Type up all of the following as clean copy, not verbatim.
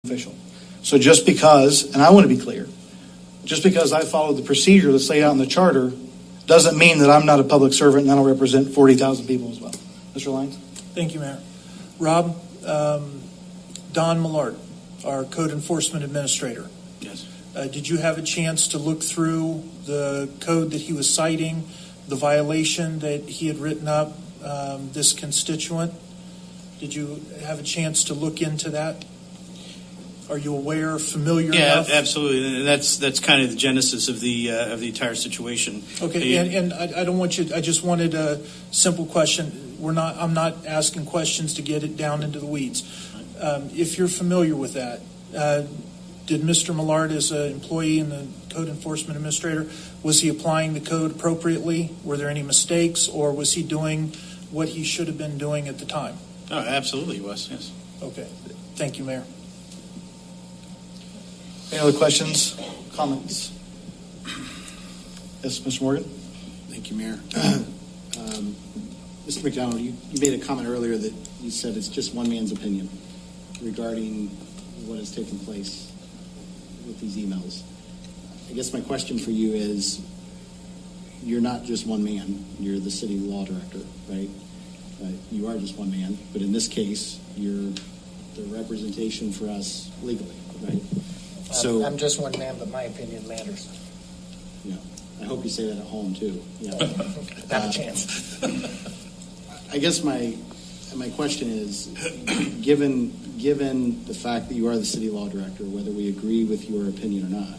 official. So just because, and I want to be clear, just because I followed the procedure that's laid out in the charter doesn't mean that I'm not a public servant and I don't represent 40,000 people as well. Mr. Lyons? Thank you, Mayor. Rob, Don Millard, our code enforcement administrator. Yes. Did you have a chance to look through the code that he was citing, the violation that he had written up, this constituent? Did you have a chance to look into that? Are you aware, familiar enough? Yeah, absolutely. And that's kind of the genesis of the entire situation. Okay, and I don't want you. I just wanted a simple question. I'm not asking questions to get it down into the weeds. If you're familiar with that, did Mr. Millard, as an employee and the code enforcement administrator, was he applying the code appropriately? Were there any mistakes, or was he doing what he should have been doing at the time? Oh, absolutely, he was. Yes. Okay. Thank you, Mayor. Any other questions, comments? Yes, Mr. Morgan? Thank you, Mayor. Mr. McDonald, you made a comment earlier that you said it's just one man's opinion regarding what has taken place with these emails. I guess my question for you is, you're not just one man, you're the city law director, right? You are just one man, but in this case, you're the representation for us legally, right? So I'm just one man, but my opinion matters. Yeah, I hope you say that at home too. Yeah. Not a chance. I guess my question is, given the fact that you are the city law director, whether we agree with your opinion or not,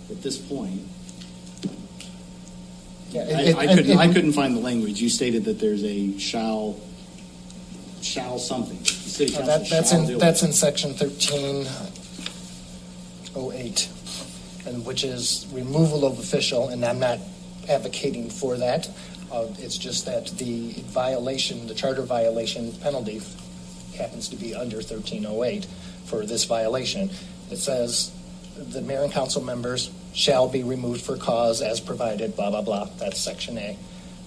at this point, I couldn't find the language. You stated that there's a shall something. The city council that's in section 1308, and which is removal of official, and I'm not advocating for that. It's just that the violation, the charter violation penalty happens to be under 1308 for this violation. It says the mayor and council members shall be removed for cause as provided, blah, blah, blah. That's section A.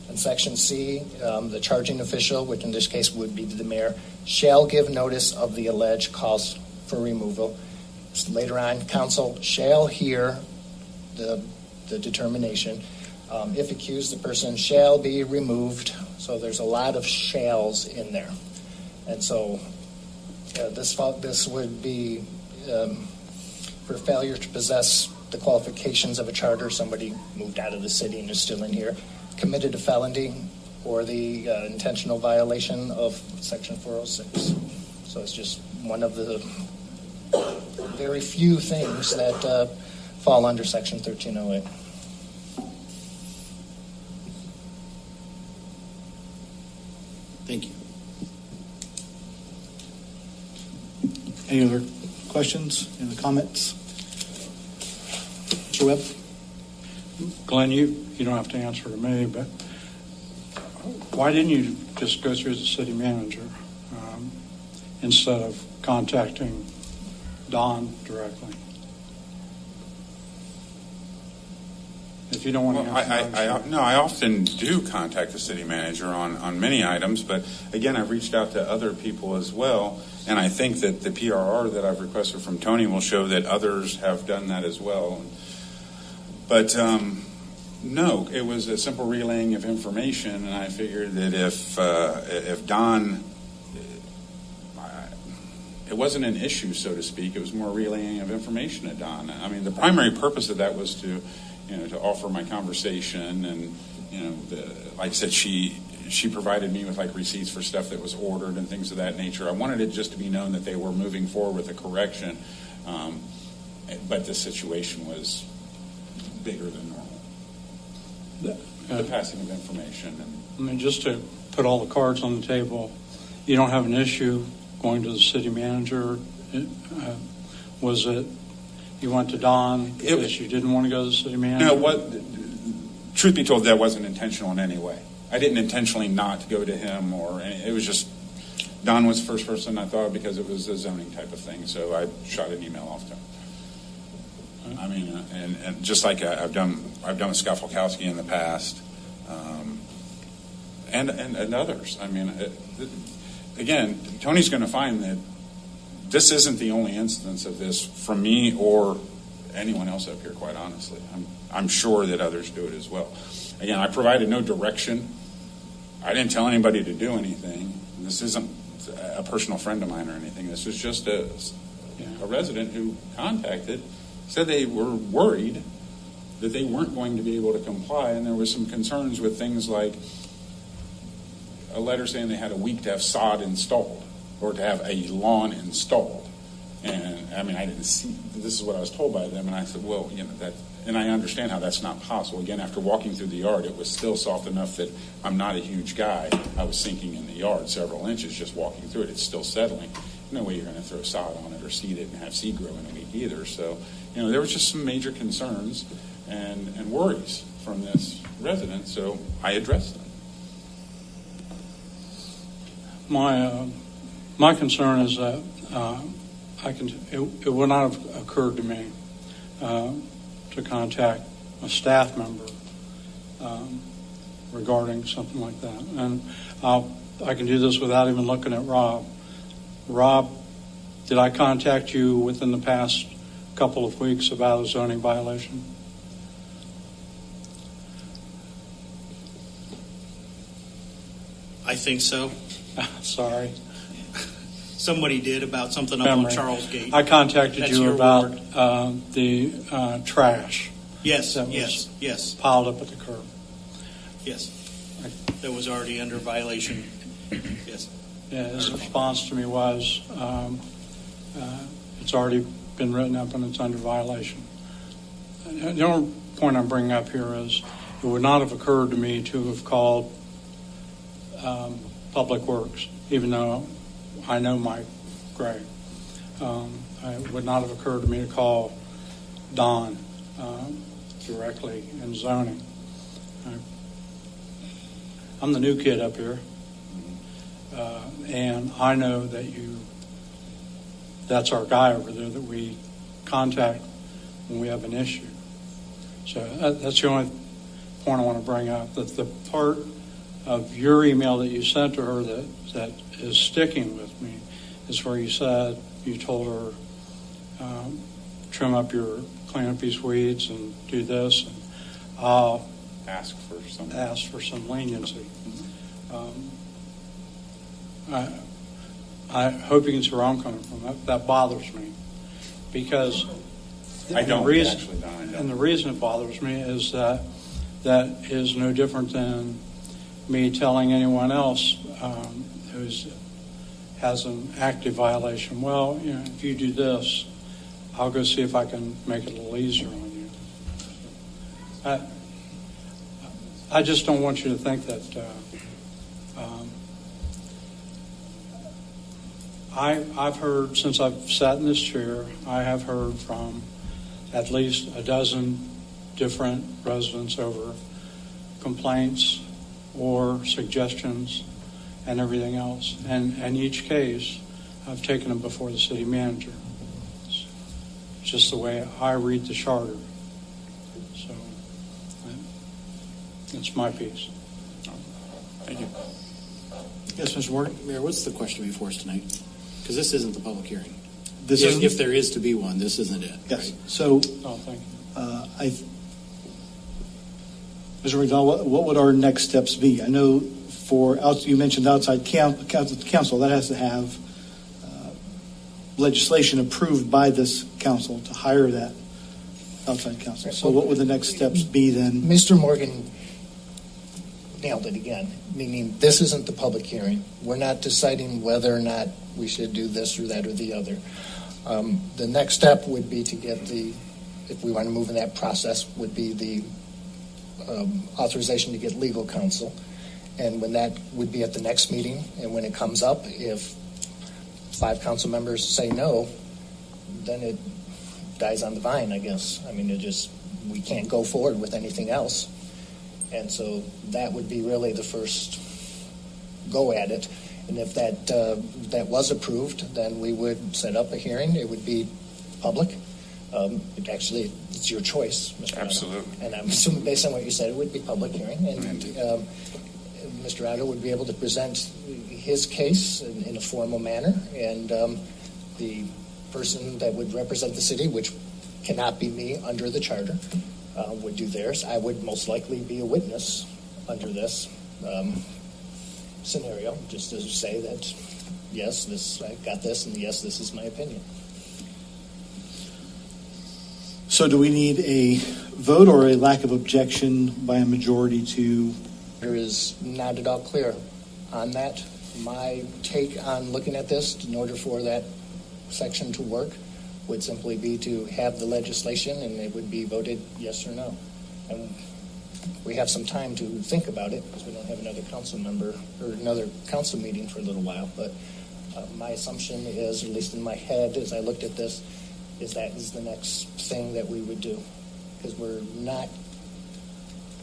And section C, the charging official, which in this case would be the mayor, shall give notice of the alleged cause for removal. Later on, council shall hear the determination. If accused, the person shall be removed. So there's a lot of shalls in there. And so this would be for failure to possess the qualifications of a charter, somebody moved out of the city and is still in here, committed a felony, or the intentional violation of section 406. So it's just one of the very few things that fall under section 1308. Thank you. Any other questions? Any other comments? Mr. Webb? Glenn, you don't have to answer to me, but why didn't you just go through the city manager instead of contacting Don directly? If you don't want to answer. I often do contact the city manager on many items, but again, I've reached out to other people as well, and I think that the PRR that I've requested from Tony will show that others have done that as well. But no, it was a simple relaying of information, and I figured that if Don, it wasn't an issue, so to speak. It was more relaying of information to Don. I mean, the primary purpose of that was to offer my conversation, and like I said, she provided me with like receipts for stuff that was ordered and things of that nature. I wanted it just to be known that they were moving forward with a correction, but the situation was bigger than normal. The passing of information. I mean, just to put all the cards on the table, you don't have an issue going to the city manager. Was it you went to Don because you didn't want to go to the city manager? No, truth be told, that wasn't intentional in any way. I didn't intentionally not go to him, it was just Don was the first person I thought of because it was a zoning type of thing. So I shot an email off to him. I mean, and just like I've done with Scott Falkowski in the past, and others. I mean, again, Tony's going to find that this isn't the only instance of this from me or anyone else up here, quite honestly. I'm sure that others do it as well. Again, I provided no direction. I didn't tell anybody to do anything. This isn't a personal friend of mine or anything. This was just a resident who contacted, said they were worried that they weren't going to be able to comply, and there was some concerns with things like a letter saying they had a week to have sod installed or to have a lawn installed. And I mean, I didn't see, this is what I was told by them, and I said, well, that, and I understand how that's not possible. Again, after walking through the yard, it was still soft enough that I'm not a huge guy. I was sinking in the yard several inches just walking through it. It's still settling. No way you're going to throw sod on it or seed it and have seed grow in a week either. So, there was just some major concerns and worries from this resident, so I addressed them. My concern is that it would not have occurred to me to contact a staff member regarding something like that, and I can do this without even looking at Rob. Rob, did I contact you within the past couple of weeks about a zoning violation? I think so. Sorry. Somebody did about something up on Charles Gate. I contacted That's you your about ward. the trash Yes, that was yes, piled up at the curb. yes. That was already under violation. Yes. Yeah, his response to me was, it's already been written up and it's under violation. The only point I'm bringing up here is it would not have occurred to me to have called Public Works, even though I know Mike Gray. It would not have occurred to me to call Don directly in zoning. I'm the new kid up here, and I know that that's our guy over there that we contact when we have an issue. So that's the only point I want to bring up, that the part of your email that you sent to her that is sticking with me is where you told her, clean up these weeds and do this, and I'll Ask for some leniency. I hope you can see where I'm coming from. That bothers me, because I don't actually, Don, I don't. And the reason it bothers me is that is no different than me telling anyone else who has an active violation, well, if you do this, I'll go see if I can make it a little easier on you. I just don't want you to think that I've heard, since I've sat in this chair, I have heard from at least a dozen different residents over complaints or suggestions and everything else. And in each case, I've taken them before the city manager. It's just the way I read the charter. So that's my piece. Thank you. Yes, Mr. Morgan? Mayor, what's the question before us tonight? Because this isn't the public hearing. This if, is if there is to be one, this isn't it. yes. Right? So, Oh, thank you. Mr. McDonald, what would our next steps be? I know you mentioned outside council that has to have legislation approved by this council to hire that outside counsel. So what would the next steps be then? Mr. Morgan nailed it again, meaning this isn't the public hearing. We're not deciding whether or not we should do this or that or the other. The next step would be to get if we want to move in that process, would be the authorization to get legal counsel. And when that would be at the next meeting, and when it comes up, if 5 council members say no, then it dies on the vine, I guess. I mean, we can't go forward with anything else. And so that would be really the first go at it. And if that was approved, then we would set up a hearing. It would be public. Actually, it's your choice, Mr. Absolutely. Otto. And I'm assuming, based on what you said, it would be public hearing. And Mr. Otto would be able to present his case in a formal manner. And the person that would represent the city, which cannot be me under the charter, would do theirs. I would most likely be a witness under this scenario, just to say that, yes, I got this, and yes, this is my opinion. So do we need a vote or a lack of objection by a majority to? There is not at all clear on that. My take on looking at this, in order for that section to work, would simply be to have the legislation, and it would be voted yes or no. And we have some time to think about it, because we don't have another council member or another council meeting for a little while. But my assumption is, at least in my head as I looked at this, is that is the next thing that we would do. Because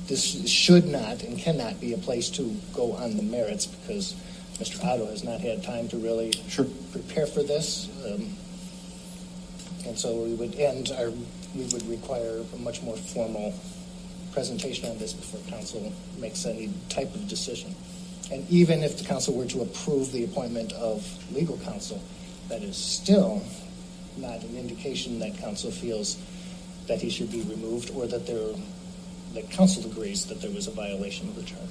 this should not and cannot be a place to go on the merits, because Mr. Otto has not had time to really prepare for this. And so we would require a much more formal presentation on this before council makes any type of decision. And even if the council were to approve the appointment of legal counsel, that is still not an indication that council feels that he should be removed, or that council agrees that there was a violation of the charter.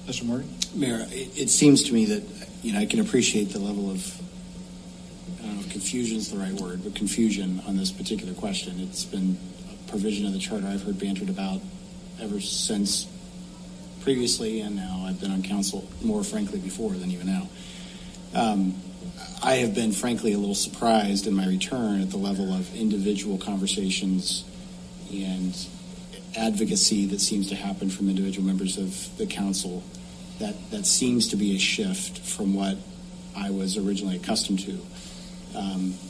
Mr. Morgan? Mayor, it seems to me that, I can appreciate the level of, I don't know if confusion is the right word, but confusion on this particular question. It's been a provision of the charter I've heard bantered about ever since previously, and now I've been on council more frankly before than even now. I have been frankly a little surprised in my return at the level of individual conversations and advocacy that seems to happen from individual members of the council. That seems to be a shift from what I was originally accustomed to.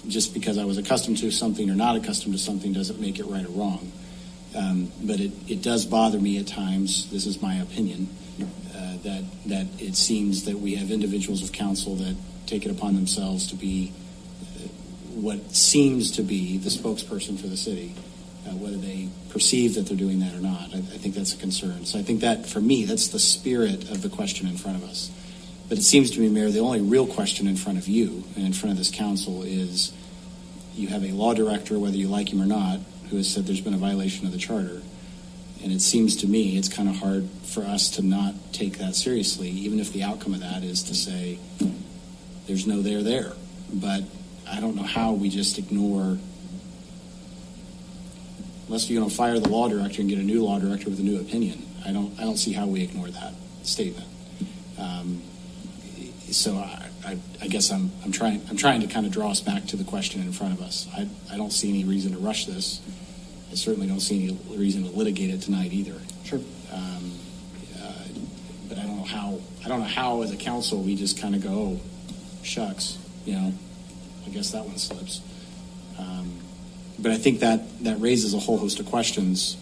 Just because I was accustomed to something or not accustomed to something doesn't make it right or wrong. But it does bother me at times, this is my opinion, that it seems that we have individuals of council that take it upon themselves to be what seems to be the spokesperson for the city, whether they perceive that they're doing that or not. I think that's a concern. So I think that, for me, that's the spirit of the question in front of us. But it seems to me, Mayor, the only real question in front of you and in front of this council is you have a law director, whether you like him or not, who has said there's been a violation of the charter. And it seems to me it's kind of hard for us to not take that seriously, even if the outcome of that is to say there's no there. But I don't know how we just ignore, unless you fire the law director and get a new law director with a new opinion. I don't see how we ignore that statement. So I guess I'm trying to kind of draw us back to the question in front of us. I don't see any reason to rush this. I certainly don't see any reason to litigate it tonight either. Sure. But I don't know how as a council we just kind of go, oh, shucks, I guess that one slips. But I think that raises a whole host of questions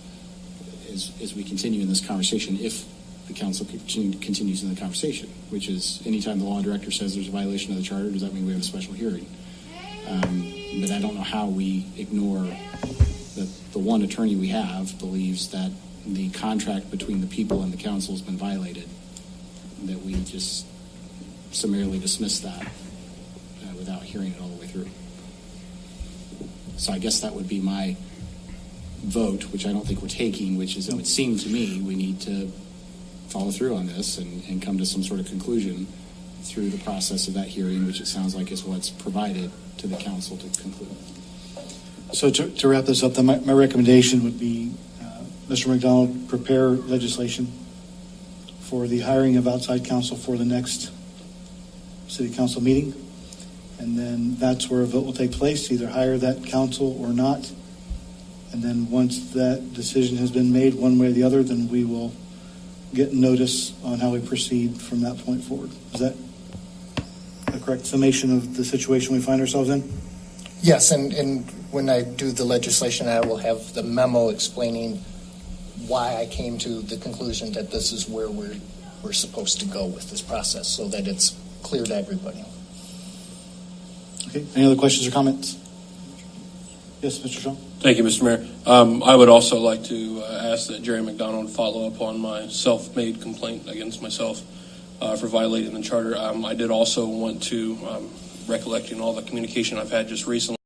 as we continue in this conversation, if the council continues in the conversation, which is anytime the law director says there's a violation of the charter, does that mean we have a special hearing? But I don't know how we ignore that the one attorney we have believes that the contract between the people and the council has been violated, that we just summarily dismiss that without hearing it all the way through. So I guess that would be my vote, which I don't think we're taking, which is it would seem to me we need to follow through on this and come to some sort of conclusion through the process of that hearing, which it sounds like is what's provided to the council to conclude. So to wrap this up, then my recommendation would be Mr. McDonald prepare legislation for the hiring of outside counsel for the next city council meeting. And then that's where a vote will take place, to either hire that counsel or not. And then once that decision has been made one way or the other, then we will get notice on how we proceed from that point forward. Is that a correct summation of the situation we find ourselves in? Yes, and when I do the legislation, I will have the memo explaining why I came to the conclusion that this is where we're supposed to go with this process, so that it's clear to everybody. Okay. Any other questions or comments? Yes, Mr. Shaw. Thank you, Mr. Mayor. I would also like to ask that Jerry McDonald follow up on my self-made complaint against myself for violating the charter. I did also want to recollecting all the communication I've had just recently.